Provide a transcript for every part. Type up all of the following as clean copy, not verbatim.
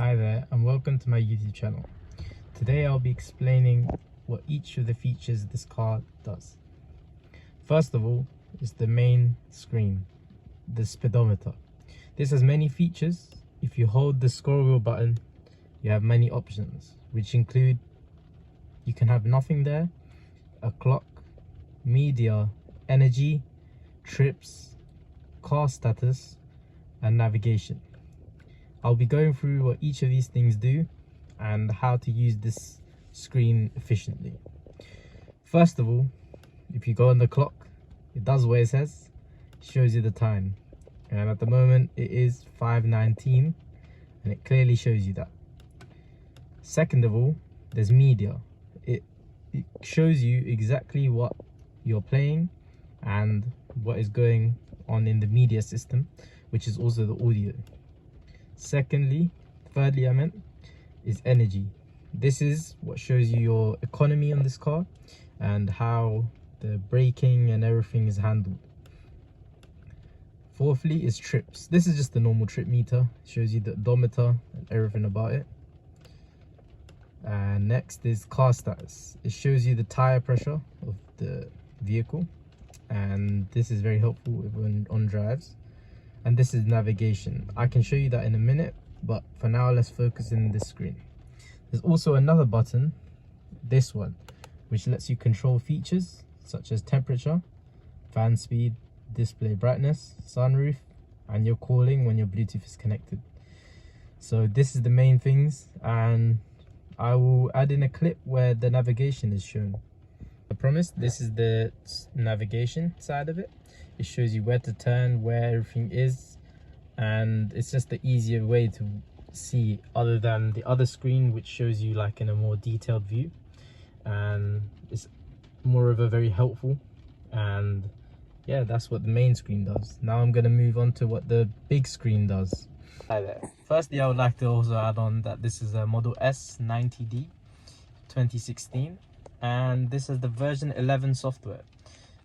Hi there and welcome to my YouTube channel. Today I'll be explaining what each of the features this car does. First of all is the main screen, the speedometer. This has many features. If you hold the scroll wheel button, you have many options, which include you can have nothing there, a clock, media, energy, trips, car status, and navigation. I'll be going through what each of these things do and how to use this screen efficiently. First of all, if you go on the clock, it does what it says, shows you the time. And at the moment it is 5:19 and it clearly shows you that. Second of all, there's media. It shows you exactly what you're playing and what is going on in the media system, which is also the audio. Thirdly, is energy. This is what shows you your economy on this car and how the braking and everything is handled. Fourthly is trips. This is just the normal trip meter. It shows you the odometer and everything about it. And next is car status. It shows you the tire pressure of the vehicle, and this is very helpful when on drives. And this is navigation. I can show you that in a minute, but for now let's focus in this screen. There's also another button, this one, which lets you control features such as temperature, fan speed, display brightness, sunroof, and your calling when your Bluetooth is connected. So this is the main things, and I will add in a clip where the navigation is shown. I promise this is the navigation side of it. It shows you where to turn, where everything is, and it's just the easier way to see other than the other screen, which shows you like in a more detailed view, and it's more of a very helpful. And yeah, that's what the main screen does. Now I'm going to move on to what the big screen does. Hi there. Firstly, I would like to also add on that this is a Model S90D 2016, and this is the version 11 software.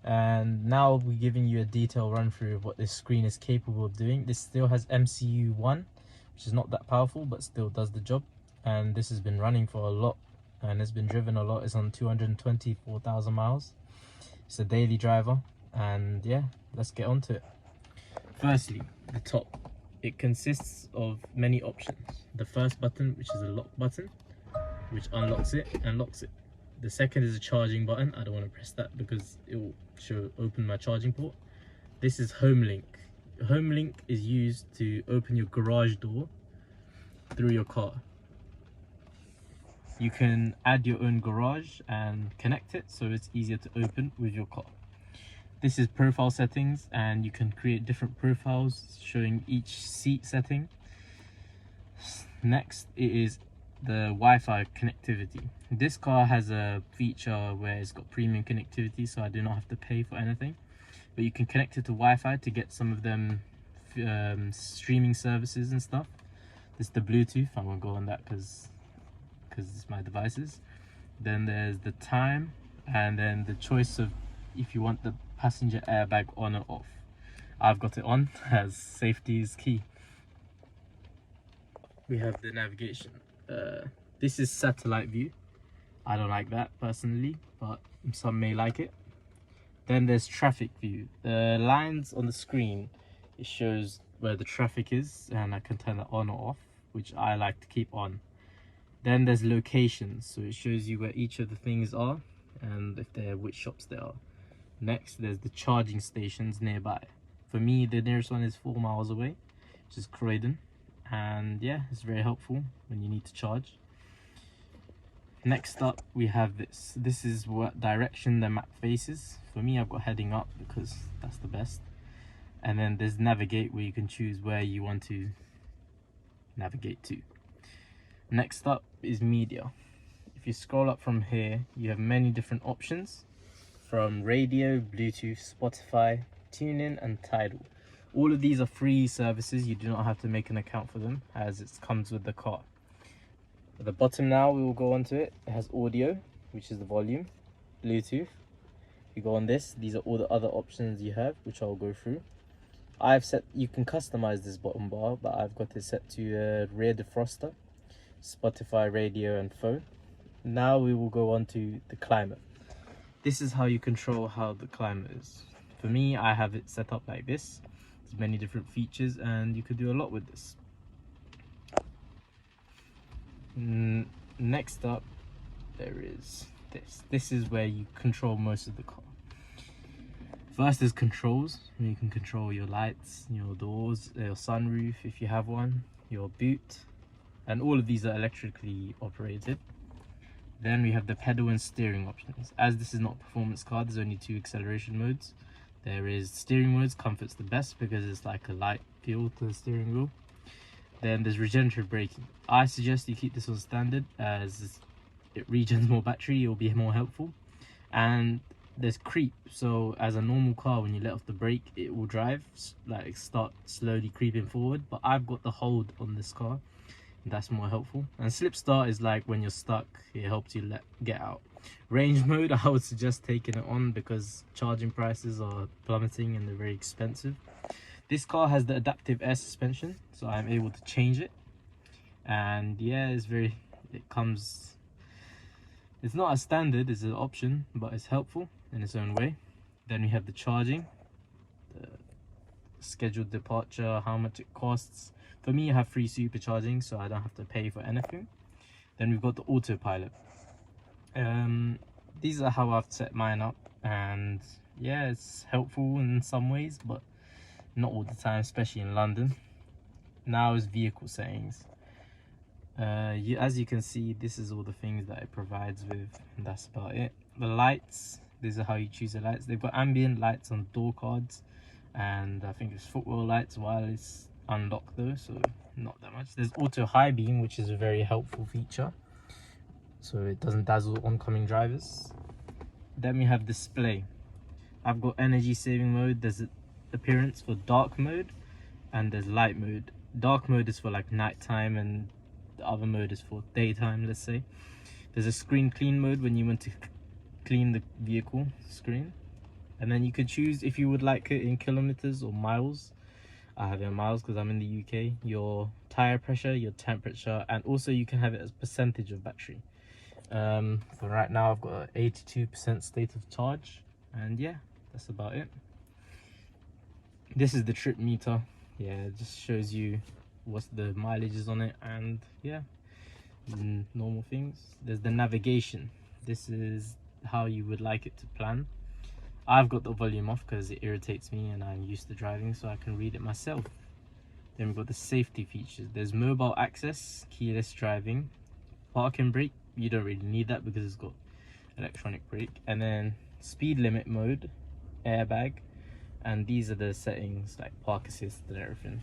And now I'll be giving you a detailed run through of what this screen is capable of doing. This still has MCU 1, which is not that powerful but still does the job, and this has been running for a lot and has been driven a lot. It's on 224,000 miles. It's a daily driver, and yeah, let's get on to it. Firstly, the top. It consists of many options. The first button, which is a lock button, which unlocks it and locks it. The second is a charging button. I don't want to press that because it will open my charging port. This is home link. Home link is used to open your garage door through your car. You can add your own garage and connect it so it's easier to open with your car. This is profile settings, and you can create different profiles showing each seat setting. Next, it is the Wi-Fi connectivity. This car has a feature where it's got premium connectivity, so I do not have to pay for anything, but you can connect it to Wi-Fi to get some of them streaming services and stuff. This is the Bluetooth. I won't go on that because it's my devices. Then there's the time, and then the choice of if you want the passenger airbag on or off. I've got it on as safety is key. We have the navigation. This is satellite view. I don't like that personally, but some may like it. Then there's traffic view. The lines on the screen, it shows where the traffic is, and I can turn it on or off, which I like to keep on. Then there's locations, so it shows you where each of the things are and if they're which shops they are. Next, there's the charging stations nearby. For me, the nearest one is 4 miles away, which is Croydon, and yeah, it's very helpful when you need to charge. Next up, we have this. This is what direction the map faces. For me, I've got heading up because that's the best. And then there's navigate, where you can choose where you want to navigate to. Next up is media. If you scroll up from here, you have many different options, from radio, Bluetooth, Spotify, TuneIn, and Tidal. All of these are free services. You do not have to make an account for them, as it comes with the car. At the bottom now, we will go on to it. It has audio, which is the volume, Bluetooth. If you go on this, these are all the other options you have, which I'll go through. I've set, you can customize this bottom bar, but I've got it set to rear defroster. Spotify, radio and phone. Now we will go on to the climate. This is how you control how the climate is. For me, I have it set up like this. There's many different features and you could do a lot with this. Next up, there is this. This is where you control most of the car. First is controls. You can control your lights, your doors, your sunroof if you have one, your boot, and all of these are electrically operated. Then we have the pedal and steering options. As this is not a performance car, there's only 2 acceleration modes. There is steering modes, comfort's the best because it's like a light feel to the steering wheel. Then there's regenerative braking. I suggest you keep this on standard as it regens more battery, it will be more helpful. And there's creep, so as a normal car, when you let off the brake, it will drive, like start slowly creeping forward, but I've got the hold on this car, that's more helpful. And slip start is like when you're stuck, it helps you get out. Range mode, I would suggest taking it on because charging prices are plummeting and they're very expensive. This car has the adaptive air suspension, so I'm able to change it. And yeah, it's not a standard, it's an option, but it's helpful in its own way. Then we have the charging, the scheduled departure, how much it costs. For me, I have free supercharging, so I don't have to pay for anything. Then we've got the autopilot. These are how I've set mine up, and yeah, it's helpful in some ways, but not all the time, especially in London. Now is vehicle settings. As you can see, this is all the things that it provides with, and that's about it. The lights, these are how you choose the lights. They've got ambient lights on door cards, and I think it's footwell lights while it's unlocked though, so not that much. There's auto high beam, which is a very helpful feature, so it doesn't dazzle oncoming drivers. Then we have display. I've got energy saving mode, there's appearance for dark mode, and there's light mode. Dark mode is for like nighttime, and the other mode is for daytime, let's say. There's a screen clean mode when you want to clean the vehicle screen, and then you can choose if you would like it in kilometers or miles. I have it in miles because I'm in the UK. Your tire pressure, your temperature, and also you can have it as percentage of battery. For right now, I've got an 82% state of charge, and yeah, that's about it. This is the trip meter. Yeah, it just shows you what's the mileage is on it, and yeah, normal things. There's the navigation. This is how you would like it to plan. I've got the volume off because it irritates me and I'm used to driving, so I can read it myself. Then we've got the safety features. There's mobile access, keyless driving, parking brake. You don't really need that because it's got electronic brake. And then speed limit mode, airbag, and these are the settings like park assist and everything.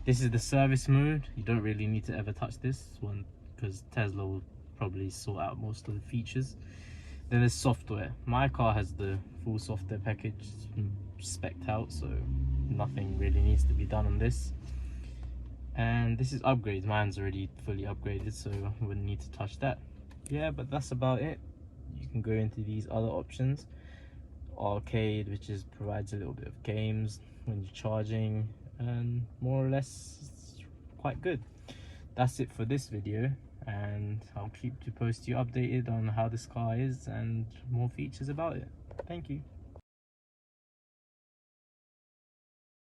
This is the service mode. You don't really need to ever touch this one because Tesla will probably sort out most of the features. Then there's software. My car has the full software package spec'd out, so nothing really needs to be done on this. And this is upgrades. Mine's already fully upgraded, so I wouldn't need to touch that. Yeah, but that's about it. You can go into these other options. Arcade, which provides a little bit of games when you're charging, and more or less it's quite good. That's it for this video, and I'll keep to post you updated on how this car is and more features about it. Thank you.